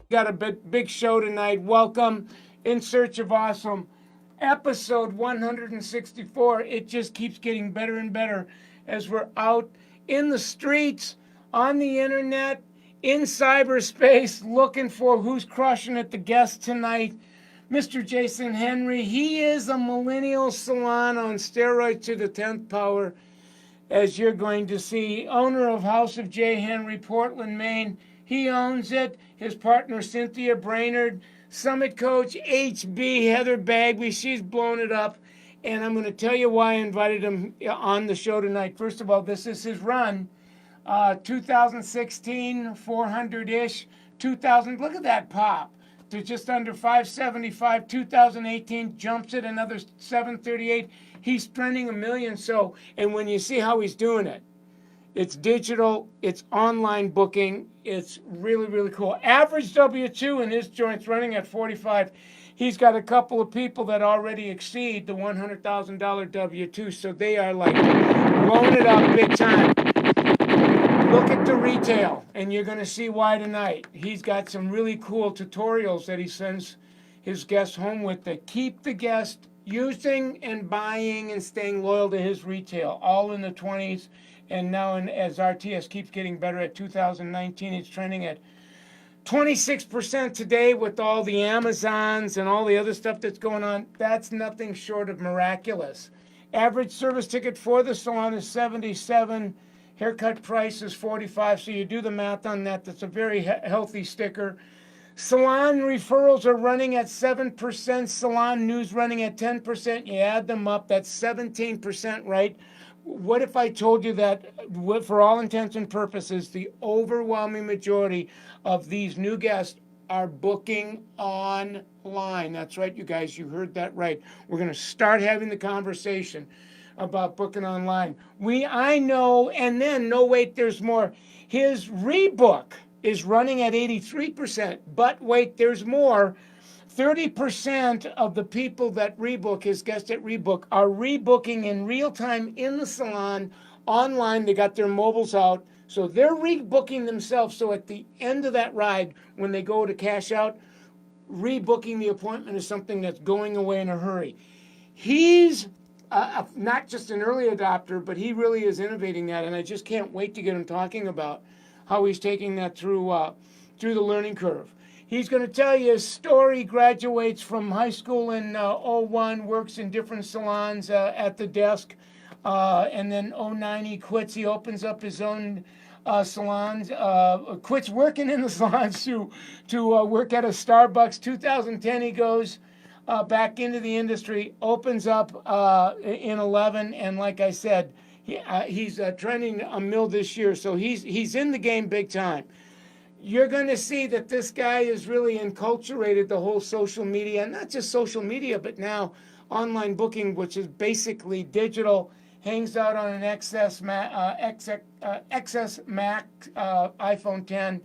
Got a big show tonight. Welcome, In Search of Awesome, episode 164. It just keeps getting better and better as we're out in the streets, on the internet, in cyberspace, looking for who's crushing it. The guest tonight, Mr. Jaison Henry. He is a millennial salon on steroids to the 10th power, as you're going to see. Owner of House of J. Henry, Portland, Maine. He owns it. His partner, Cynthia Brainerd. Summit coach, HB, Heather Bagley. She's blown it up. And I'm going to tell you why I invited him on the show tonight. First of all, this is his run. 2016, 400-ish. 2000, look at that pop. To just under 575. 2018, jumps it another 738. He's trending 1 million. So, and when you see how he's doing it, it's digital, it's online booking, it's really, really cool. Average W2 in his joints running at 45. He's got a couple of people that already exceed the $100,000 W2, so they are like blowing it up big time. Look at the retail, and you're going to see why tonight. He's got some really cool tutorials that he sends his guests home with that keep the guest using and buying and staying loyal to his retail, all in the 20s. And now, as RTS keeps getting better at 2019, it's trending at 26% today with all the Amazons and all the other stuff that's going on. That's nothing short of miraculous. Average service ticket for the salon is 77. Haircut price is 45. So you do the math on that. That's a very healthy sticker. Salon referrals are running at 7%. Salon news running at 10%. You add them up, that's 17%, right? What if I told you that, for all intents and purposes, the overwhelming majority of these new guests are booking online? That's right, you guys, you heard that right. We're going to start having the conversation about booking online. I know, and then, no, wait, there's more. His rebook is running at 83%, but wait, there's more. 30% of the people that rebook, his guests at Rebook, are rebooking in real time in the salon, online. They got their mobiles out, so they're rebooking themselves. So at the end of that ride, when they go to cash out, rebooking the appointment is something that's going away in a hurry. He's not just an early adopter, but he really is innovating that, and I just can't wait to get him talking about how he's taking that through the learning curve. He's going to tell you his story. Graduates from high school in '01, works in different salons at the desk, and then '09 he quits. He opens up his own salons, quits working in the salons to work at a Starbucks. 2010 he goes back into the industry, opens up in 11, and like I said, he's trending 1 million this year, so he's in the game big time. You're going to see that this guy has really enculturated the whole social media, not just social media, but now online booking, which is basically digital. Hangs out on an XS Mac iPhone 10.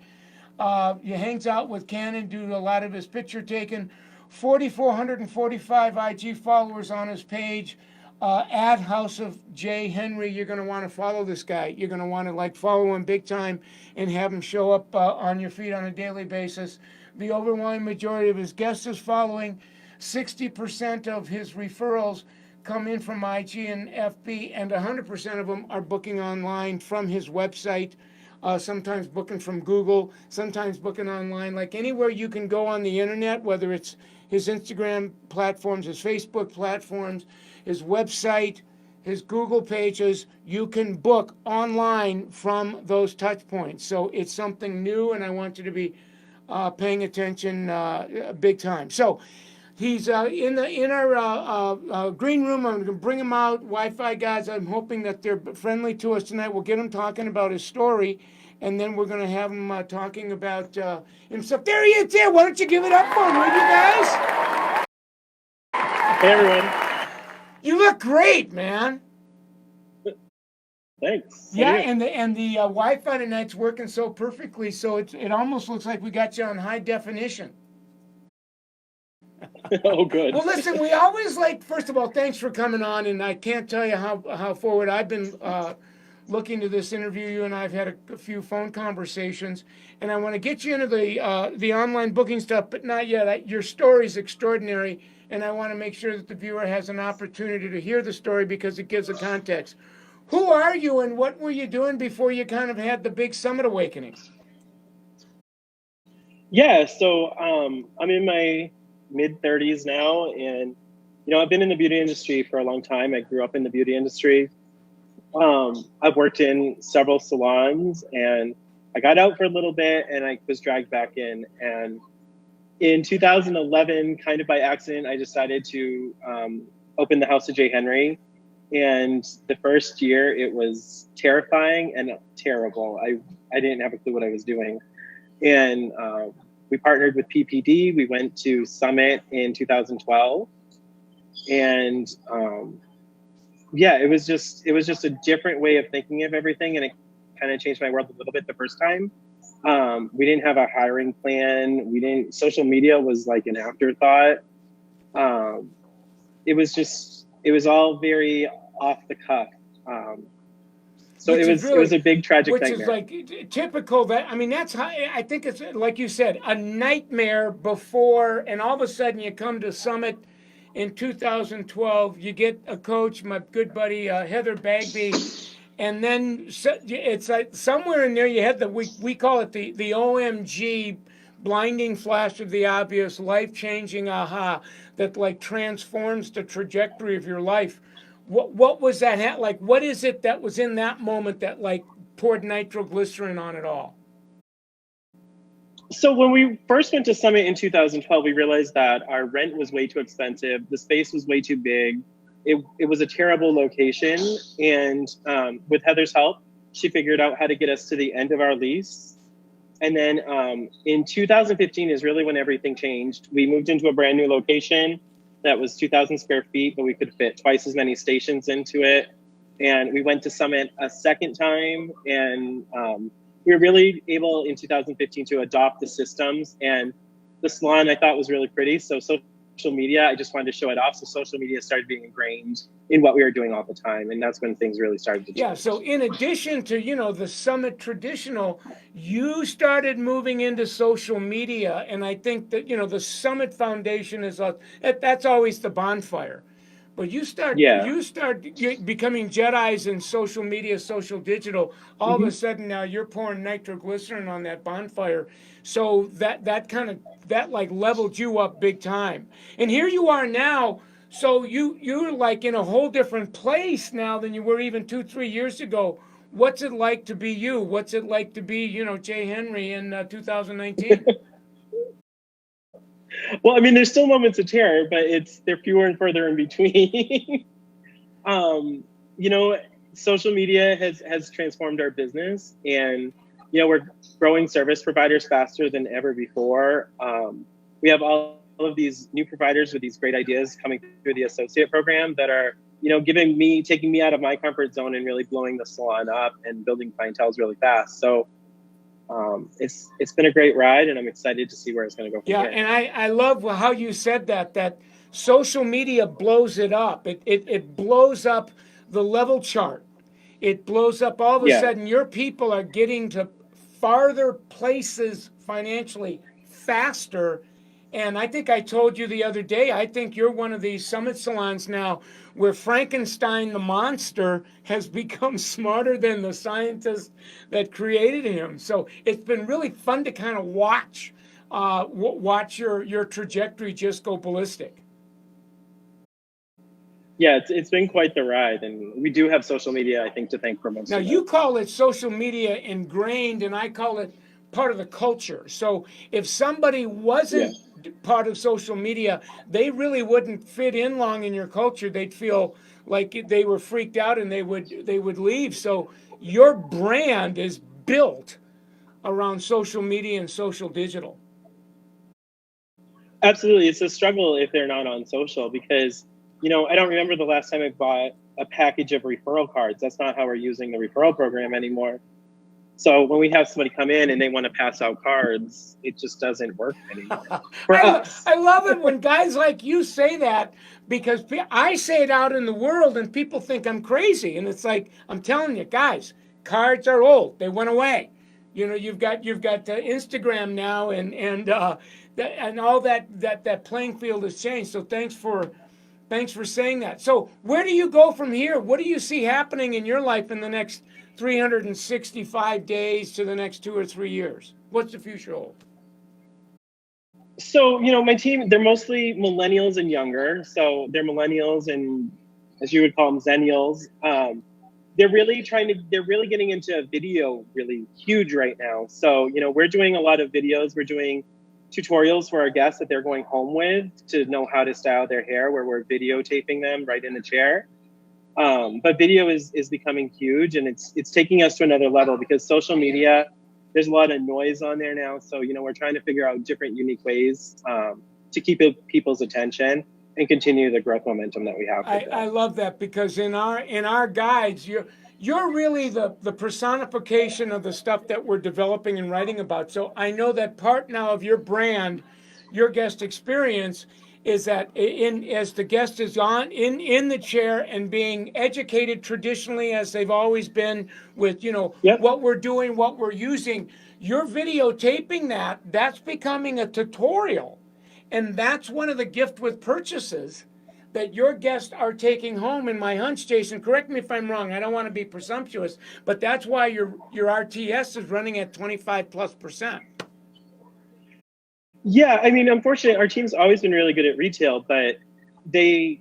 He hangs out with Canon, do a lot of his picture taking. 4,445 IG followers on his page. At House of J. Henry, you're going to want to follow this guy. You're going to want to follow him big time and have him show up on your feed on a daily basis. The overwhelming majority of his guests is following. 60% of his referrals come in from IG and FB, and 100% of them are booking online from his website. Sometimes booking from Google, sometimes booking online, like anywhere you can go on the internet, whether it's his Instagram platforms, his Facebook platforms, his website, his Google pages, you can book online from those touch points. So it's something new, and I want you to be paying attention big time. So he's in our green room. I'm going to bring him out. Wi-Fi guys, I'm hoping that they're friendly to us tonight. We'll get him talking about his story, and then we're going to have him talking about himself. There he is there. Why don't you give it up for him, would you guys? Hey, everyone. You look great, man. Thanks. Yeah, and the Wi-Fi tonight's working so perfectly, so it almost looks like we got you on high definition. Oh, good. Well, listen, we always first of all, thanks for coming on, and I can't tell you how forward I've been looking to this interview. You and I have had a few phone conversations, and I want to get you into the online booking stuff, but not yet. Your story is extraordinary, and I want to make sure that the viewer has an opportunity to hear the story because it gives a context. Who are you, and what were you doing before you kind of had the big Summit awakening? Yeah, so I'm in my mid 30s now, and I've been in the beauty industry for a long time. I grew up in the beauty industry. I've worked in several salons, and I got out for a little bit, and I was dragged back in. And in 2011, kind of by accident, I decided to open the House of J. Henry. And the first year, it was terrifying and terrible. I didn't have a clue what I was doing. And we partnered with PPD. We went to Summit in 2012. And yeah, it was just a different way of thinking of everything. And it kind of changed my world a little bit the first time. We didn't have a hiring plan. Social media was like an afterthought. It was all very off the cuff. So it was a big tragic nightmare. Which is like typical. That's how I think it's, like you said, a nightmare before, and all of a sudden you come to Summit in 2012. You get a coach, my good buddy Heather Bagby, and then it's like somewhere in there you had we call it the OMG, blinding flash of the obvious, life-changing aha that like transforms the trajectory of your life. What was that like? What is it that was in that moment that like poured nitroglycerin on it all? So when we first went to Summit in 2012, we realized that our rent was way too expensive. The space was way too big. It was a terrible location. And with Heather's help, she figured out how to get us to the end of our lease. And then in 2015 is really when everything changed. We moved into a brand new location that was 2,000 square feet, but we could fit twice as many stations into it. And we went to Summit a second time, and we were really able in 2015 to adopt the systems. And the salon I thought was really pretty. So social media, I just wanted to show it off. So social media started being ingrained in what we were doing all the time. And that's when things really started to change. Yeah, so in addition to, the Summit traditional, you started moving into social media. And I think that, the Summit Foundation that's always the bonfire. But you start becoming Jedis in social media, social digital. All of a sudden now you're pouring nitroglycerin on that bonfire. So that like leveled you up big time. And here you are now. So you're like in a whole different place now than you were even 2-3 years ago. What's it like to be you? What's it like to be, J. Henry in 2019? Well, there's still moments of terror, but they're fewer and further in between. Social media has transformed our business, and we're growing service providers faster than ever before. We have all of these new providers with these great ideas coming through the associate program that are, taking me out of my comfort zone and really blowing the salon up and building clientele really fast. So it's been a great ride, and I'm excited to see where it's going to go from here. And I love how you said that social media blows it up. It blows up the level chart. It blows up all of a sudden. Your people are getting to farther places financially faster. And I think I told you the other day, I think you're one of these Summit salons now where Frankenstein the monster has become smarter than the scientist that created him. So it's been really fun to kind of watch your trajectory just go ballistic. Yeah, it's been quite the ride, and we do have social media, I think, to thank for most of it. Now, you call it social media ingrained, and I call it part of the culture. So if somebody wasn't part of social media, they really wouldn't fit in long in your culture. They'd feel like they were freaked out and they would leave. So your brand is built around social media and social digital. Absolutely. It's a struggle if they're not on social because, I don't remember the last time I bought a package of referral cards. That's not how we're using the referral program anymore. So when we have somebody come in and they want to pass out cards, it just doesn't work anymore for us. I love it when guys like you say that because I say it out in the world and people think I'm crazy. And it's like, I'm telling you, guys, cards are old; they went away. You know, you've got Instagram now, and all that playing field has changed. So thanks for saying that. So where do you go from here? What do you see happening in your life in the next 365 days to the next 2 or 3 years? What's the future hold? So, my team, they're mostly millennials and younger. So they're millennials and, as you would call them, zennials. They're really getting into video really huge right now. So, we're doing a lot of videos. We're doing tutorials for our guests that they're going home with to know how to style their hair, where we're videotaping them right in the chair. But video is becoming huge, and it's taking us to another level because social media, there's a lot of noise on there now. So, we're trying to figure out different unique ways to keep people's attention and continue the growth momentum that we have. I love that, because in our guides, you're really the personification of the stuff that we're developing and writing about. So I know that part now of your brand, your guest experience, is that as the guest is in the chair and being educated traditionally as they've always been with Yep. what we're doing, what we're using, you're videotaping that's becoming a tutorial. And that's one of the gift with purchases that your guests are taking home. In my hunch, Jaison, correct me if I'm wrong, I don't want to be presumptuous, but that's why your RTS is running at 25+%. Yeah, I mean, unfortunately, our team's always been really good at retail, but the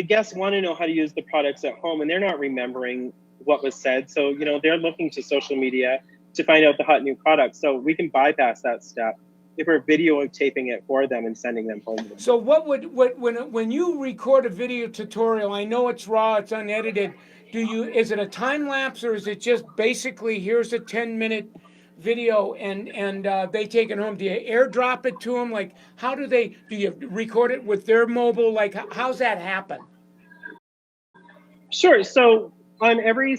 guests want to know how to use the products at home, and they're not remembering what was said. So, they're looking to social media to find out the hot new products. So we can bypass that step if we're videotaping it for them and sending them home. So when you record a video tutorial, I know it's raw, it's unedited. Is it a time lapse, or is it just basically here's a 10-minute video and they take it home? Do you airdrop it to them? Like, do you record it with their mobile? Like, how's that happen? Sure. So on every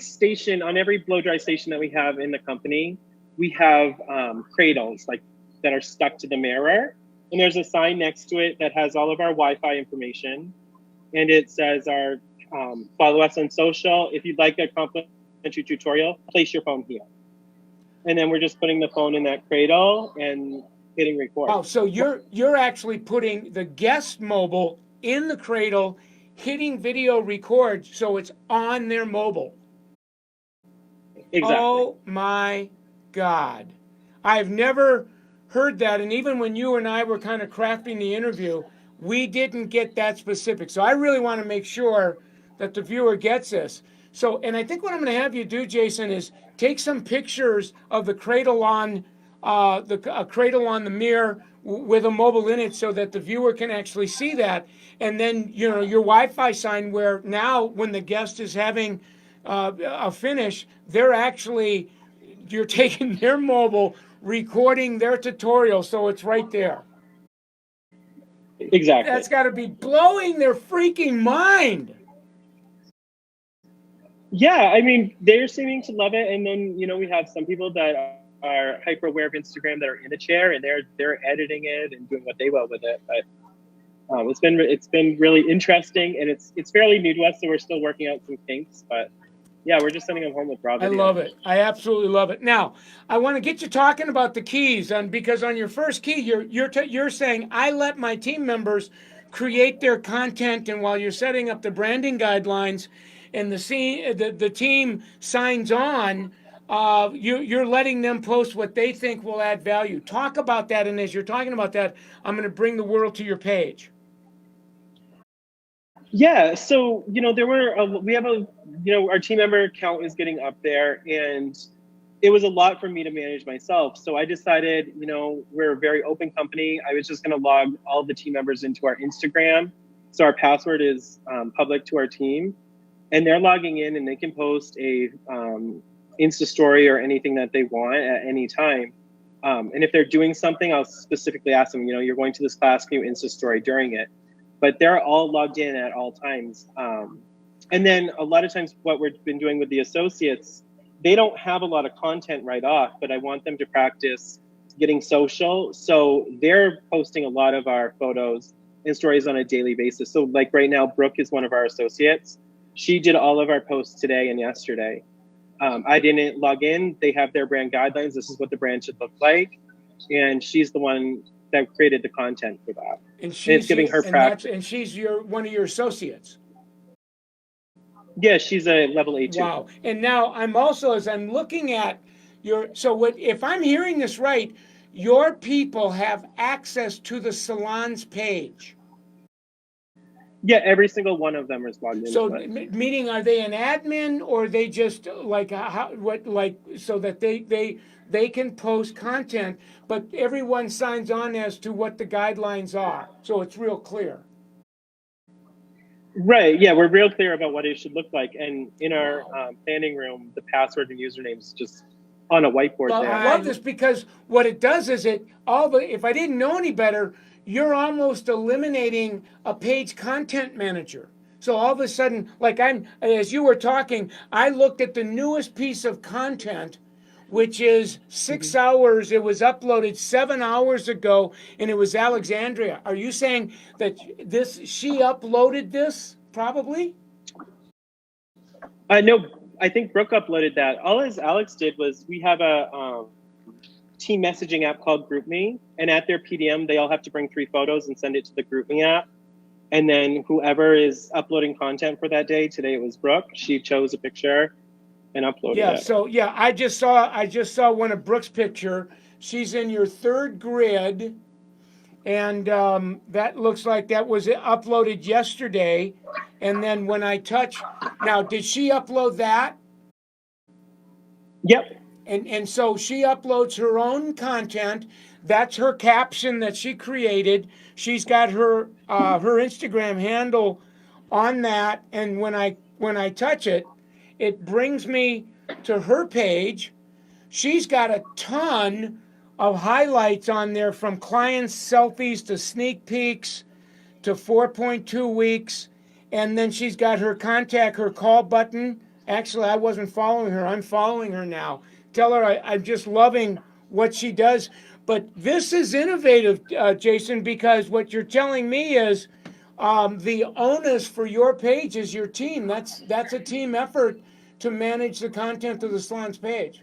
blow dry station that we have in the company, we have cradles that are stuck to the mirror, and there's a sign next to it that has all of our Wi-Fi information, and it says follow us on social. If you'd like a complimentary tutorial, place your phone here. And then we're just putting the phone in that cradle and hitting record. Oh, so you're actually putting the guest mobile in the cradle, hitting video record, so it's on their mobile. Exactly. Oh my God. I've never heard that, and even when you and I were kind of crafting the interview, we didn't get that specific. So I really want to make sure that the viewer gets this. So, and I think what I'm going to have you do, Jaison, is take some pictures of the cradle on the mirror with a mobile in it, so that the viewer can actually see that. And then your Wi-Fi sign, where now when the guest is having a finish, you're taking their mobile, recording their tutorial, so it's right there. Exactly. That's got to be blowing their freaking mind. Yeah, I mean, they're seeming to love it, and then we have some people that are hyper aware of Instagram that are in a chair, and they're editing it and doing what they will with it. But it's been really interesting, and it's fairly new to us, so we're still working out some kinks. But yeah, we're just sending them home with raw video. I love it. I absolutely love it. Now, I want to get you talking about the keys, because on your first key, you're saying I let my team members create their content, and while you're setting up the branding guidelines, and the team signs on, you're letting them post what they think will add value. Talk about that, and as you're talking about that, I'm going to bring the world to your page. Yeah, so we have our team member count is getting up there, and it was a lot for me to manage myself. So I decided, we're a very open company. I was just going to log all the team members into our Instagram, so our password is public to our team, and they're logging in, and they can post a Insta story or anything that they want at any time. And if they're doing something, I'll specifically ask them, you're going to this class, can you Insta story during it? But they're all logged in at all times. And then a lot of times what we've been doing with the associates, they don't have a lot of content right off, but I want them to practice getting social. So they're posting a lot of our photos and stories on a daily basis. So like right now, Brooke is one of our associates. She did all of our posts today and yesterday. I didn't log in. They have their brand guidelines. This is what the brand should look like. And she's the one that created the content for that. And And it's giving her practice. and she's one of your associates. Yeah, she's a level A2. Wow. And now I'm also, as I'm looking at so what, if I'm hearing this right, your people have access to the salon's page. Yeah, every single one of them is logged in. So, meaning, are they an admin, or they just like so that they can post content, but everyone signs on as to what the guidelines are, so it's real clear. Right. Yeah, we're real clear about what it should look like, and in our planning room, the password and usernames just on a whiteboard Well, there. I love this because what it does is if I didn't know any better, you're almost eliminating a page content manager. So all of a sudden, like as you were talking, I looked at the newest piece of content, which is 6 hours. It was uploaded 7 hours ago, and it was Alexandria. Are you saying that she uploaded this, probably? No, I think Brooke uploaded that. All Alex did was, we have a team messaging app called GroupMe, and at their PDM, they all have to bring 3 photos and send it to the GroupMe app. And then whoever is uploading content for that day, today it was Brooke, she chose a picture and uploaded it. So I just saw one of Brooke's picture. She's in your 3rd grid, and that looks like that was uploaded yesterday. And then when I touch, now did she upload that? Yep. And so she uploads her own content. That's her caption that she created. She's got her Instagram handle on that, and when I touch it, it brings me to her page. She's got a ton of highlights on there, from clients' selfies to sneak peeks to 4.2 weeks, and then she's got her call button. Actually, I wasn't following her. I'm following her now. Tell her I'm just loving what she does. But this is innovative, Jaison, because what you're telling me is the onus for your page is your team. That's a team effort to manage the content of the salon's page.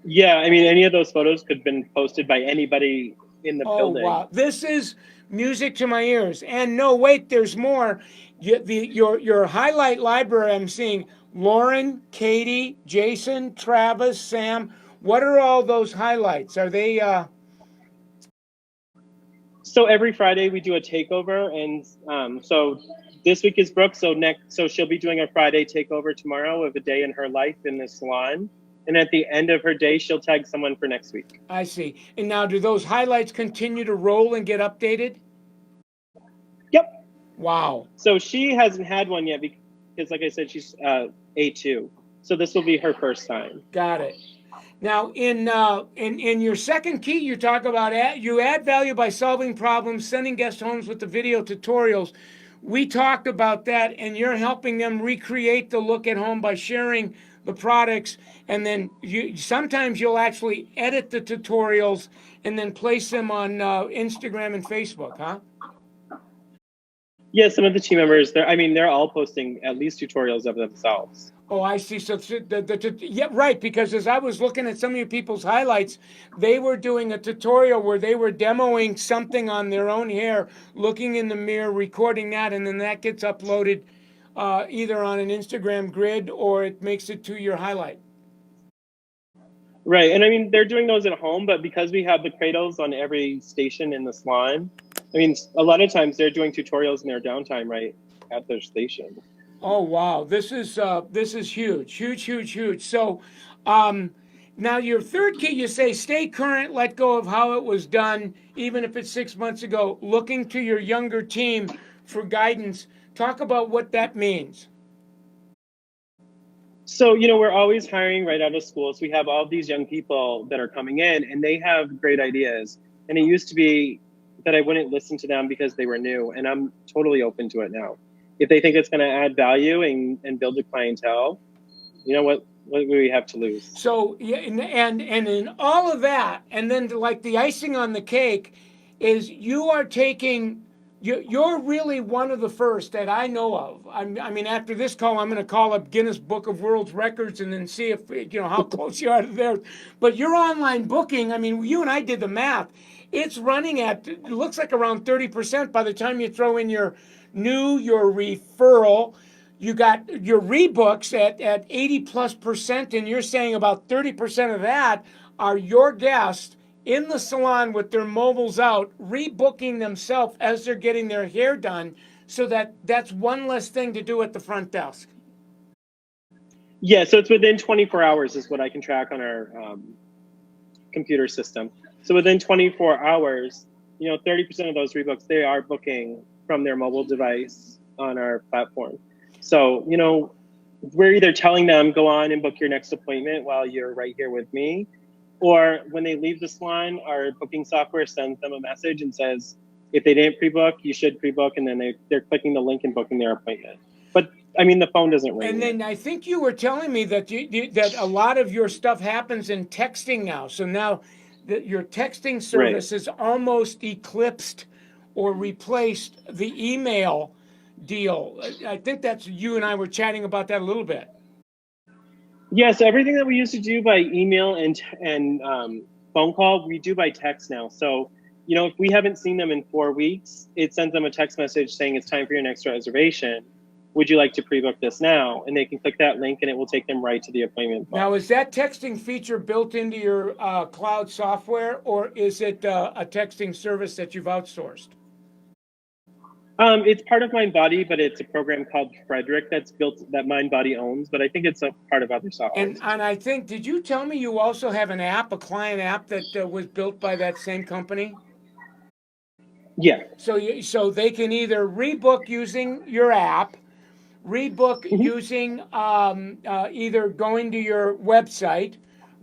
Yeah, I mean, any of those photos could have been posted by anybody in the building. Oh, wow. This is music to my ears. And no, wait, there's more. Your highlight library, I'm seeing Lauren, Katie, Jaison, Travis, Sam. What are all those highlights? Are they... So every Friday we do a takeover, and so this week is Brooke, so she'll be doing a Friday takeover tomorrow of a day in her life in the salon. And at the end of her day, she'll tag someone for next week. I see. And now, do those highlights continue to roll and get updated? Yep. Wow. So she hasn't had one yet because, like I said, she's A2. So this will be her first time. Got it. Now, in your second key, you talk about you add value by solving problems, sending guest homes with the video tutorials. We talked about that, and you're helping them recreate the look at home by sharing the products, and then sometimes you'll actually edit the tutorials and then place them on Instagram and Facebook, huh? Yeah, some of the team members, they're all posting at least tutorials of themselves. Oh, I see. So yeah, right. Because as I was looking at some of your people's highlights, they were doing a tutorial where they were demoing something on their own hair, looking in the mirror, recording that, and then that gets uploaded either on an Instagram grid or it makes it to your highlight. Right. And I mean, they're doing those at home, but because we have the Cradles on every station in the salon, I mean, a lot of times they're doing tutorials in their downtime right at their station. Oh, wow. This is huge, huge, huge, huge. So now your third key, you say, stay current, let go of how it was done, even if it's 6 months ago, looking to your younger team for guidance. Talk about what that means. So, we're always hiring right out of school. So we have all these young people that are coming in and they have great ideas. And it used to be that I wouldn't listen to them because they were new, and I'm totally open to it now. If they think it's going to add value and build a clientele, what do we have to lose? So, yeah, and in all of that, and then like the icing on the cake is you are taking You're really one of the first that I know of. I mean, after this call, I'm going to call up Guinness Book of World Records and then see if, how close you are to there. But your online booking, I mean, you and I did the math. It's running at, it looks like around 30% by the time you throw in your your referral. You got your rebooks at 80+%, and you're saying about 30% of that are your guests in the salon with their mobiles out, rebooking themselves as they're getting their hair done, so that's one less thing to do at the front desk. Yeah, so it's within 24 hours is what I can track on our computer system. So within 24 hours, 30% of those rebooks, they are booking from their mobile device on our platform. So, we're either telling them, go on and book your next appointment while you're right here with me, or when they leave the salon, our booking software sends them a message and says, if they didn't pre-book, you should pre-book, and then they're clicking the link and booking their appointment. But I mean, the phone doesn't ring. And then I think you were telling me that that a lot of your stuff happens in texting now. So now your texting service has almost eclipsed or replaced the email deal. I think that's, you and I were chatting about that a little bit. Yeah, so everything that we used to do by email and phone call, we do by text now. So, if we haven't seen them in 4 weeks, it sends them a text message saying it's time for your next reservation. Would you like to pre-book this now? And they can click that link and it will take them right to the appointment book. Now, is that texting feature built into your cloud software, or is it a texting service that you've outsourced? It's part of MindBody, but it's a program called Frederick that's built, that MindBody owns, but I think it's a part of other software. And I think, did you tell me you also have an app, a client app that was built by that same company? Yeah. So they can either rebook using your app, rebook using either going to your website,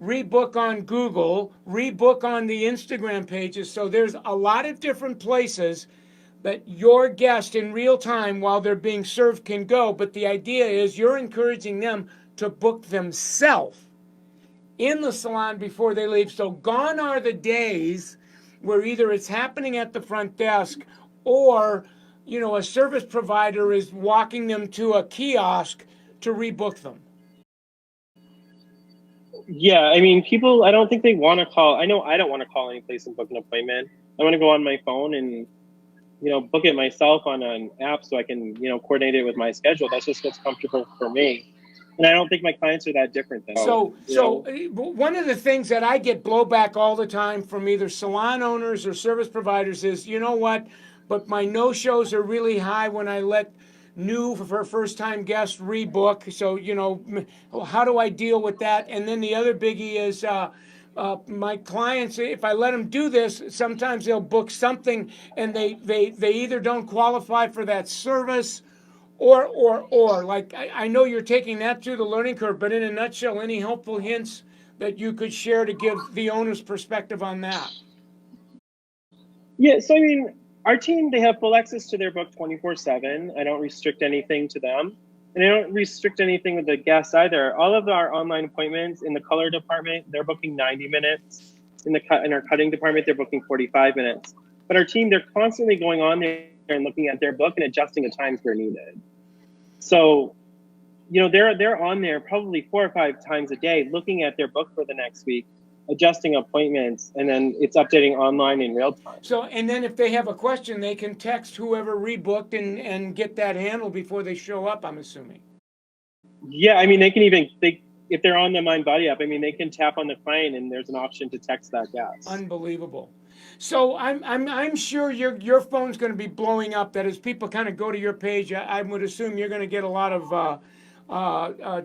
rebook on Google, rebook on the Instagram pages. So there's a lot of different places that your guest in real time while they're being served can go. But the idea is you're encouraging them to book themselves in the salon before they leave. So gone are the days where either it's happening at the front desk or a service provider is walking them to a kiosk to rebook them. Yeah, I mean, people, I don't think they want to call. I know I don't want to call any place and book an appointment. I want to go on my phone and book it myself on an app so I can, coordinate it with my schedule. That's just what's comfortable for me. And I don't think my clients are that different than So one of the things that I get blowback all the time from either salon owners or service providers is, you know what, but my no-shows are really high when I let new for first-time guests rebook. So, how do I deal with that? And then the other biggie is my clients, if I let them do this, sometimes they'll book something and they either don't qualify for that service or like I know you're taking that through the learning curve, but in a nutshell, any helpful hints that you could share to give the owner's perspective on that? Yeah, so I mean, our team, they have full access to their book 24/7. I don't restrict anything to them. And I don't restrict anything with the guests either. All of our online appointments in the color department, they're booking 90 minutes. In our cutting department, they're booking 45 minutes. But our team, they're constantly going on there and looking at their book and adjusting the times where needed. So, they're on there probably 4 or 5 times a day, looking at their book for the next week, adjusting appointments, and then it's updating online in real time. So, and then if they have a question, they can text whoever rebooked and get that handled before they show up, I'm assuming. Yeah, I mean, they can even, if they're on the MindBody app, I mean, they can tap on the client and there's an option to text that guest. Unbelievable. So I'm sure your phone's going to be blowing up. That as people kind of go to your page, I would assume you're going to get a lot of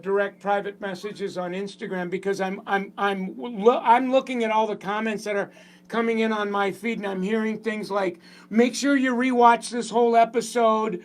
direct private messages on Instagram, because I'm looking at all the comments that are coming in on my feed, and I'm hearing things like, make sure you rewatch this whole episode.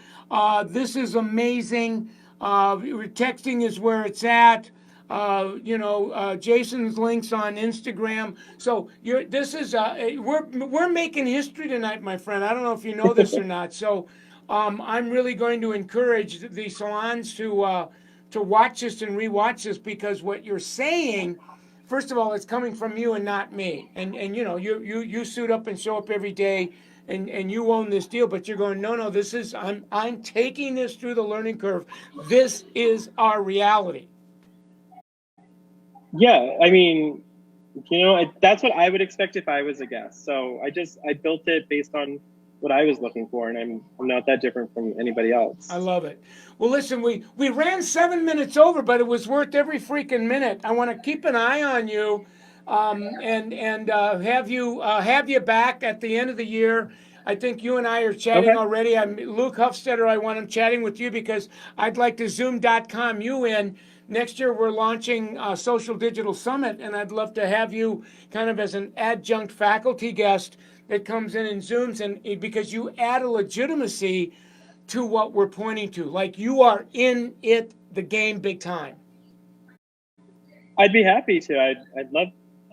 This is amazing. Texting is where it's at. Jaison's links on Instagram. So we're making history tonight, my friend. I don't know if you know this or not. So I'm really going to encourage the salons to watch this and rewatch this, because what you're saying, first of all, it's coming from you and not me. And you suit up and show up every day and you own this deal, but you're going, no, this is, I'm taking this through the learning curve. This is our reality. Yeah, I mean, that's what I would expect if I was a guest. So I built it based on what I was looking for, and I'm not that different from anybody else. I love it. Well, listen, we ran 7 minutes over, but it was worth every freaking minute. I want to keep an eye on you, and have you back at the end of the year. I think you and I are chatting Okay. already. I'm Luke Huffstetter. I want him chatting with you because I'd like to Zoom.com you in. Next year, we're launching Social Digital Summit, and I'd love to have you kind of as an adjunct faculty guest that comes in and Zooms, and because you add a legitimacy to what we're pointing to. Like you are in it, the game, big time. I'd be happy to. I'd love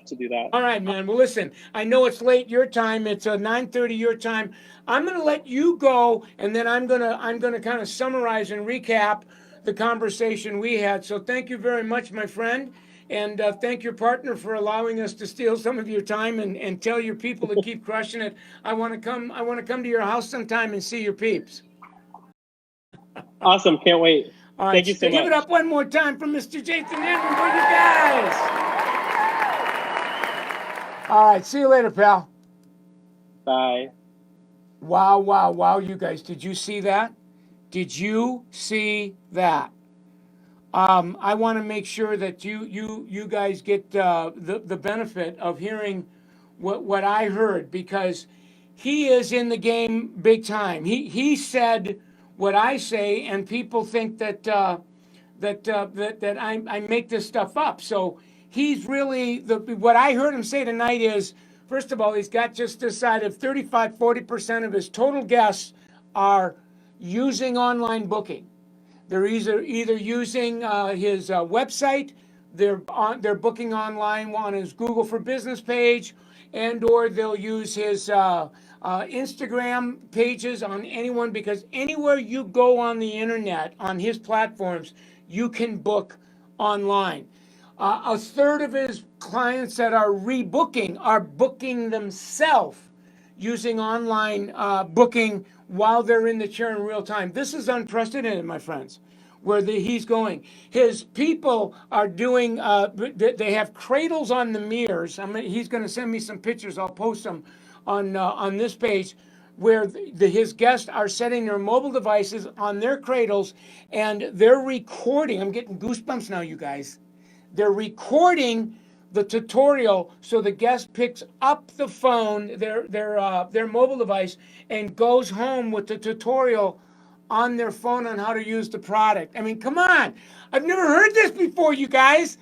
to do that. All right, man. Well, listen, I know it's late your time. It's 9:30 your time. I'm going to let you go, and then I'm gonna kind of summarize and recap the conversation we had. So thank you very much, my friend. And thank your partner for allowing us to steal some of your time and tell your people to keep crushing it. I want to come to your house sometime and see your peeps. Awesome. Can't wait. All right, Thank you so much. Give it up one more time for Mr. Jaison Hammer for you guys. All right, see you later, pal. Bye. Wow, you guys. Did you see that? Did you see that? I want to make sure that you guys get the benefit of hearing what I heard, because he is in the game big time. He said what I say, and people think that I make this stuff up. So he's really what I heard him say tonight is, first of all, he's got just this side of 35-40% of his total guests are using online booking. They're either using his website, they're booking online on his Google for Business page, or they'll use his Instagram pages on anyone, because anywhere you go on the internet on his platforms, you can book online. A third of his clients that are rebooking are booking themselves using online booking while they're in the chair in real time. This is unprecedented, my friends, where he's going. His people are doing, they have cradles on the mirrors. He's going to send me some pictures. I'll post them on this page, where his guests are setting their mobile devices on their cradles, and they're recording. I'm getting goosebumps now, you guys. They're recording the tutorial, so the guest picks up the phone, their mobile device, and goes home with the tutorial on their phone on how to use the product. I mean, come on. I've never heard this before, you guys.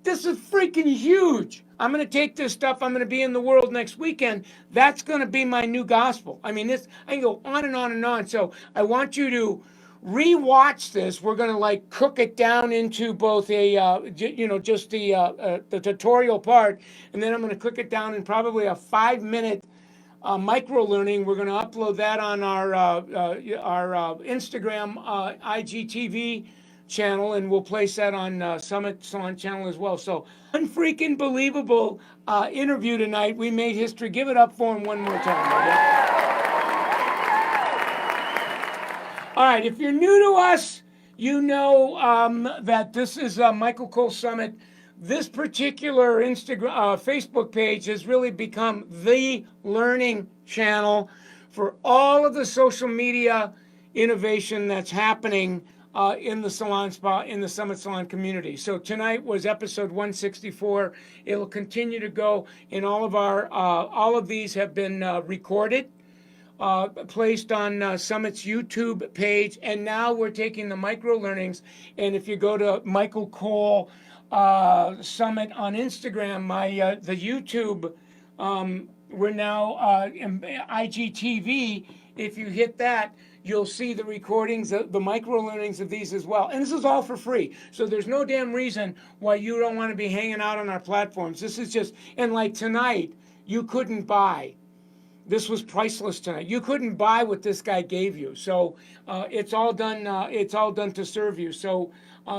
This is freaking huge. I'm going to take this stuff. I'm going to be in the world next weekend. That's going to be my new gospel. I mean, I can go on and on and on. So I want you to re-watch this. We're going to cook it down into both just the tutorial part, and then I'm going to cook it down in probably a 5-minute micro learning. We're going to upload that on our Instagram IGTV channel, and we'll place that on Summit Salon channel as well. So unfreaking believable interview tonight. We made history. Give it up for him one more time. All right, if you're new to us, you know that this is Michael Cole Summit. This particular Facebook page has really become the learning channel for all of the social media innovation that's happening in the salon spa, in the Summit Salon community. So tonight was episode 164. It'll continue to go in all of these have been recorded, placed on Summit's YouTube page, and now we're taking the micro learnings. And if you go to Michael Cole Summit on Instagram, the YouTube, we're now in IGTV. If you hit that, you'll see the recordings, the micro learnings of these as well. And this is all for free. So there's no damn reason why you don't want to be hanging out on our platforms. This is just, and like tonight, you couldn't buy. This was priceless tonight. You couldn't buy what this guy gave you. So it's all done. It's all done to serve you. So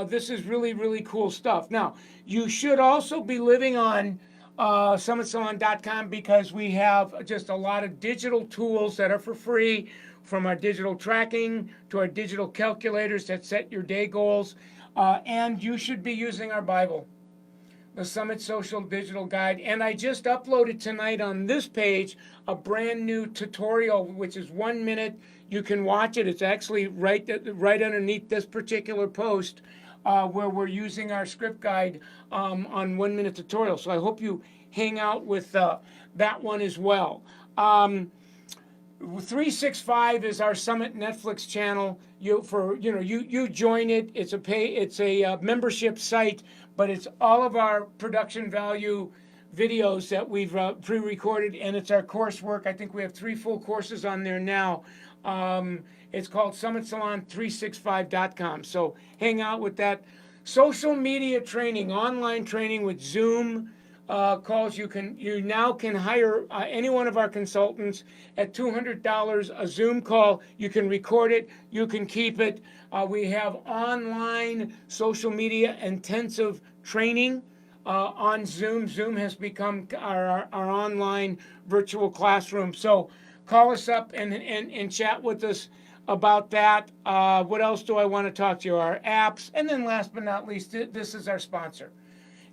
this is really, really cool stuff. Now, you should also be living on summitsalon.com, because we have just a lot of digital tools that are for free, from our digital tracking to our digital calculators that set your day goals. And you should be using our Bible, the Summit Social Digital Guide. And I just uploaded tonight on this page a brand new tutorial, which is 1 minute. You can watch it. It's actually right underneath this particular post, where we're using our script guide on 1 minute tutorial. So I hope you hang out with that one as well. 365 is our Summit Netflix channel. You join it. It's a membership site, but it's all of our production value videos that we've pre-recorded, and it's our coursework. I think we have 3 full courses on there now. It's called SummitSalon365.com. So hang out with that. Social media training, online training with Zoom calls. You now can hire any one of our consultants at $200 a Zoom call. You can record it, you can keep it. We have online social media intensive training on Zoom. Zoom has become our online virtual classroom. So call us up and chat with us about that. What else do I want to talk to you? Our apps. And then last but not least, this is our sponsor.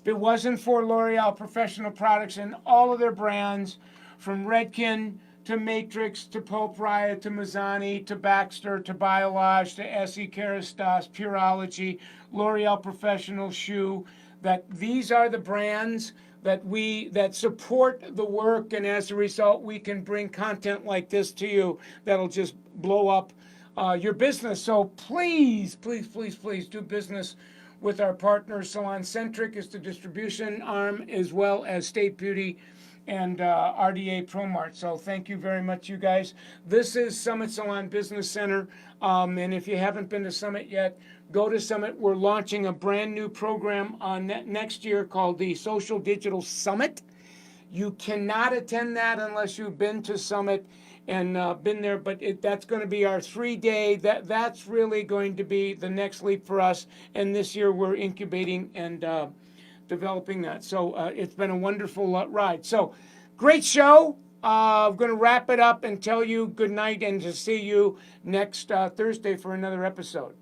If it wasn't for L'Oreal Professional Products and all of their brands, from Redken to Matrix to Pope Raya to Mazzani to Baxter to Biolage to Essie Kerastase, Pureology, L'Oreal Professional Shoe, that these are the brands that support the work, and as a result, we can bring content like this to you that'll just blow up your business. So please, please, please, please do business with our partners. Salon Centric is the distribution arm, as well as State Beauty and RDA ProMart. So thank you very much, you guys. This is Summit Salon Business Center. And if you haven't been to Summit yet, go to Summit. We're launching a brand new program on next year called the Social Digital Summit. You cannot attend that unless you've been to Summit and been there, but that's going to be our 3-day. That's really going to be the next leap for us. And this year we're incubating and developing that. So it's been a wonderful ride. So great show. I'm going to wrap it up and tell you good night and to see you next Thursday for another episode.